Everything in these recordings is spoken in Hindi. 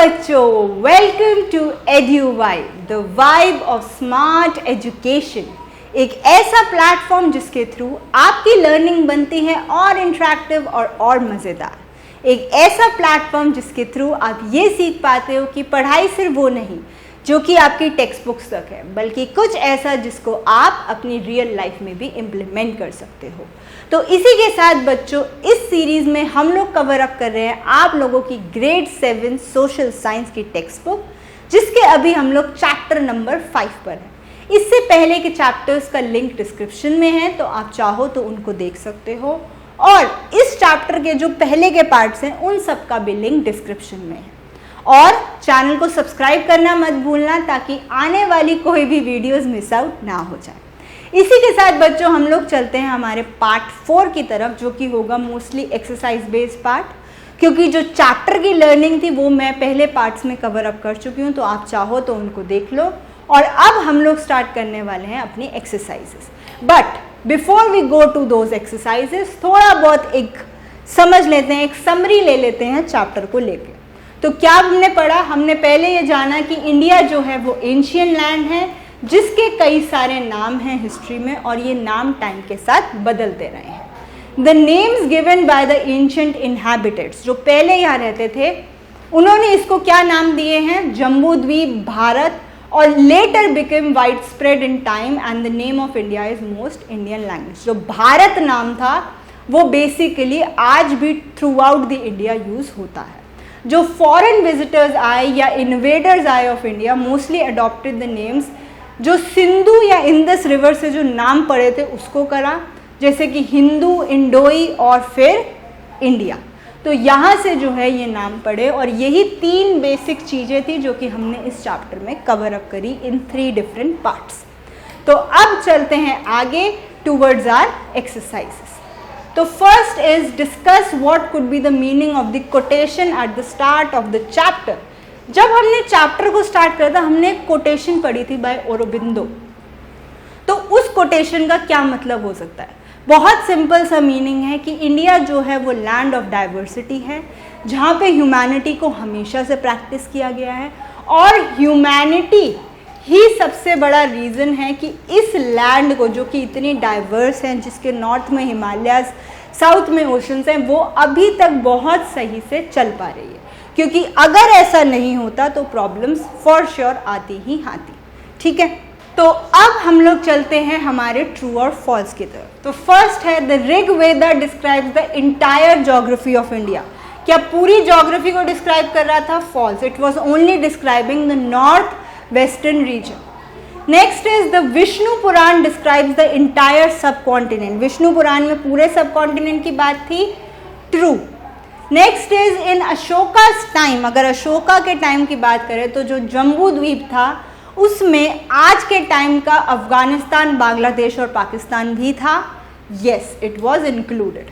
बच्चों, welcome to Eduvibe, the vibe of smart education. एक ऐसा प्लेटफॉर्म जिसके थ्रू आपकी लर्निंग बनती है और इंटरेक्टिव और मज़ेदार। एक ऐसा प्लेटफॉर्म जिसके थ्रू आप ये सीख पाते हो कि पढ़ाई सिर्फ वो नहीं जो कि आपकी टेक्स्ट बुक्स तक है, बल्कि कुछ ऐसा जिसको आप अपनी रियल लाइफ में भी इम्प्लीमेंट कर सकते हो। तो इसी के साथ बच्चों, इस सीरीज़ में हम लोग कवर अप कर रहे हैं आप लोगों की ग्रेड 7 सोशल साइंस की टेक्स्ट बुक, जिसके अभी हम लोग चैप्टर नंबर 5 पर हैं। इससे पहले के चैप्टर्स का लिंक डिस्क्रिप्शन में है, तो आप चाहो तो उनको देख सकते हो, और इस चैप्टर के जो पहले के पार्ट्स हैं उन सब का भी लिंक डिस्क्रिप्शन में है। और चैनल को सब्सक्राइब करना मत भूलना, ताकि आने वाली कोई भी वीडियोस मिस आउट ना हो जाए। इसी के साथ बच्चों, हम लोग चलते हैं हमारे पार्ट 4 की तरफ, जो कि होगा मोस्टली एक्सरसाइज बेस्ड पार्ट, क्योंकि जो चैप्टर की लर्निंग थी वो मैं पहले पार्ट्स में कवर अप कर चुकी हूँ, तो आप चाहो तो उनको देख लो। और अब हम लोग स्टार्ट करने वाले हैं अपनी exercises. But before we go to those exercises, थोड़ा बहुत एक समझ लेते हैं, एक समरी ले लेते हैं चैप्टर को लेकर। तो क्या हमने पढ़ा? हमने पहले ये जाना कि इंडिया जो है वो एंशियंट लैंड है, जिसके कई सारे नाम हैं हिस्ट्री में, और ये नाम टाइम के साथ बदलते रहे हैं। The names given by the ancient inhabitants, जो पहले यहाँ रहते थे, उन्होंने इसको क्या नाम दिए हैं? जम्बू द्वीप, भारत, और letter became wide spread in time, and the name of India is most Indian language. जो भारत नाम था वो बेसिकली आज भी through out the India use होता है। जो फॉरेन विजिटर्स आए या इन्वेडर्स आए of India, mostly adopted the names जो सिंधु या इंदस रिवर से जो नाम पड़े थे उसको करा, जैसे कि हिंदू, इंडोई और फिर इंडिया। तो यहाँ से जो है ये नाम पड़े, और यही 3 बेसिक चीज़ें थी जो कि हमने इस चैप्टर में कवर अप करी इन 3 डिफरेंट पार्ट्स। तो अब चलते हैं आगे टूवर्ड्स आर एक्सरसाइजेस। तो first is discuss what could be the meaning of the quotation at the start of the chapter. जब हमने चैप्टर को स्टार्ट किया था, हमने एक कोटेशन पढ़ी थी बाय औरोबिंदो। तो उस कोटेशन का क्या मतलब हो सकता है? बहुत सिंपल सा मीनिंग है कि इंडिया जो है वो लैंड ऑफ डाइवर्सिटी है, जहाँ पे ह्यूमैनिटी को हमेशा से प्रैक्टिस किया गया है, और ह्यूमैनिटी ही सबसे बड़ा रीज़न है कि इस लैंड को, जो कि इतनी डाइवर्स हैं, जिसके नॉर्थ में हिमालयाज़, साउथ में ओशंस हैं, वो अभी तक बहुत सही से चल पा रही है। क्योंकि अगर ऐसा नहीं होता तो प्रॉब्लम्स फॉर श्योर आती ही आती। ठीक है, तो अब हम लोग चलते हैं हमारे ट्रू और फॉल्स की तरफ। तो फर्स्ट है, the Rigveda describes the entire geography of India. क्या पूरी ज्योग्राफी को डिस्क्राइब कर रहा था? False. It was only describing the north western region. Next is the Vishnu Purana describes the entire subcontinent. Vishnu Purana में पूरे सब कॉन्टिनेंट की बात थी। True. Next is in Ashoka time, अगर अशोका के टाइम की बात करें तो जो जम्बू द्वीप था उसमें आज के टाइम का अफगानिस्तान, बांग्लादेश और पाकिस्तान भी था। Yes, it was included.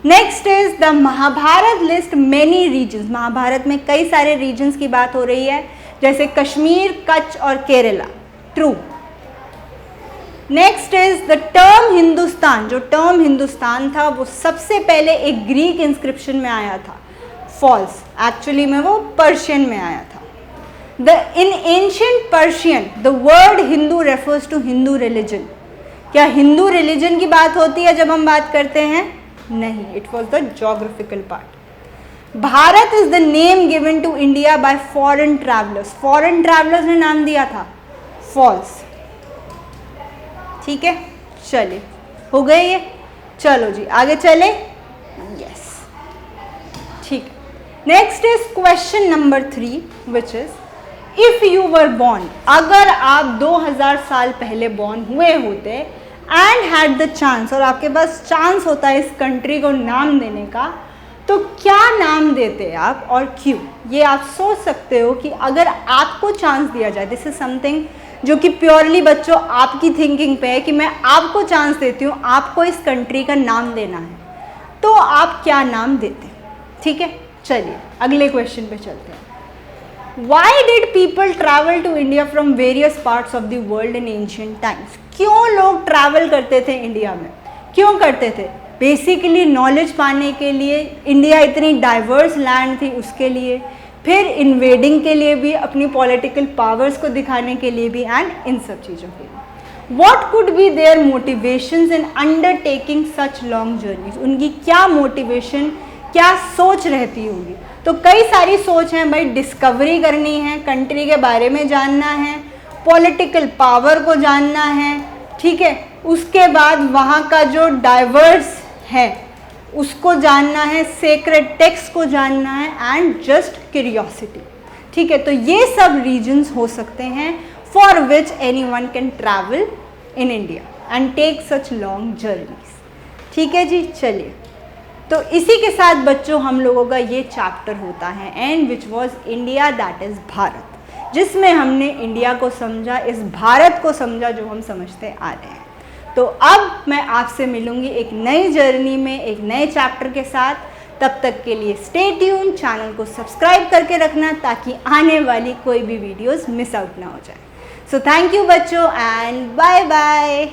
Next is the Mahabharata list many regions. Mahabharata में कई सारे रीजन्स की बात हो रही है, जैसे कश्मीर, कच्छ और Kerala. True. Next is the term Hindustan. जो टर्म हिंदुस्तान था वो सबसे पहले एक ग्रीक इंस्क्रिप्शन में आया था। फॉल्स। एक्चुअली में वो पर्शियन में आया था। In ancient Persian the word Hindu refers to Hindu religion. क्या हिंदू रिलीजन की बात होती है जब हम बात करते हैं? नहीं, it was the geographical part. Bharat is the name given to India by foreign travellers. Foreign travellers ने नाम दिया था। फॉल्स। ठीक है, चलिए, हो गए ये। चलो जी, आगे चले। यस, ठीक है। Next is question number 3, which is if you were born. अगर आप 2000 साल पहले बॉर्न हुए होते एंड हैड द चांस, और आपके पास चांस होता है इस कंट्री को नाम देने का, तो क्या नाम देते आप और क्यों? ये आप सोच सकते हो कि अगर आपको चांस दिया जाए, दिस इज समथिंग जो कि प्योरली बच्चों आपकी थिंकिंग पे है कि मैं आपको चांस देती हूँ, आपको इस कंट्री का नाम देना है, तो आप क्या नाम देते? ठीक है, चलिए अगले क्वेश्चन पे चलते हैं। Why did people travel to India from various parts of the world in ancient times? क्यों लोग ट्रैवल करते थे इंडिया में? क्यों करते थे? बेसिकली नॉलेज पाने के लिए, इंडिया इतनी डाइवर्स लैंड थी उसके लिए, फिर इन्वेडिंग के लिए भी, अपनी पॉलिटिकल पावर्स को दिखाने के लिए भी, एंड इन सब चीज़ों के लिए। What could be their motivations in undertaking such long journeys? उनकी क्या मोटिवेशन, क्या सोच रहती होगी? तो कई सारी सोच हैं भाई, डिस्कवरी करनी है, कंट्री के बारे में जानना है, पॉलिटिकल पावर को जानना है, ठीक है, उसके बाद वहाँ का जो डाइवर्स है उसको जानना है, सेक्रेड टेक्स्ट को जानना है, एंड जस्ट क्यूरियोसिटी, ठीक है। तो ये सब रीजन्स हो सकते हैं for which anyone can travel in India and take such long journeys, ठीक है जी। चलिए, तो इसी के साथ बच्चों हम लोगों का ये चैप्टर होता है and which was India, that is Bharat, जिसमें हमने इंडिया को समझा, इस भारत को समझा जो हम समझते आ रहे हैं। तो अब मैं आपसे मिलूंगी एक नई जर्नी में, एक नए चैप्टर के साथ। तब तक के लिए स्टे ट्यून, चैनल को सब्सक्राइब करके रखना ताकि आने वाली कोई भी वीडियोस मिस आउट ना हो जाए। सो थैंक यू बच्चों एंड बाय बाय।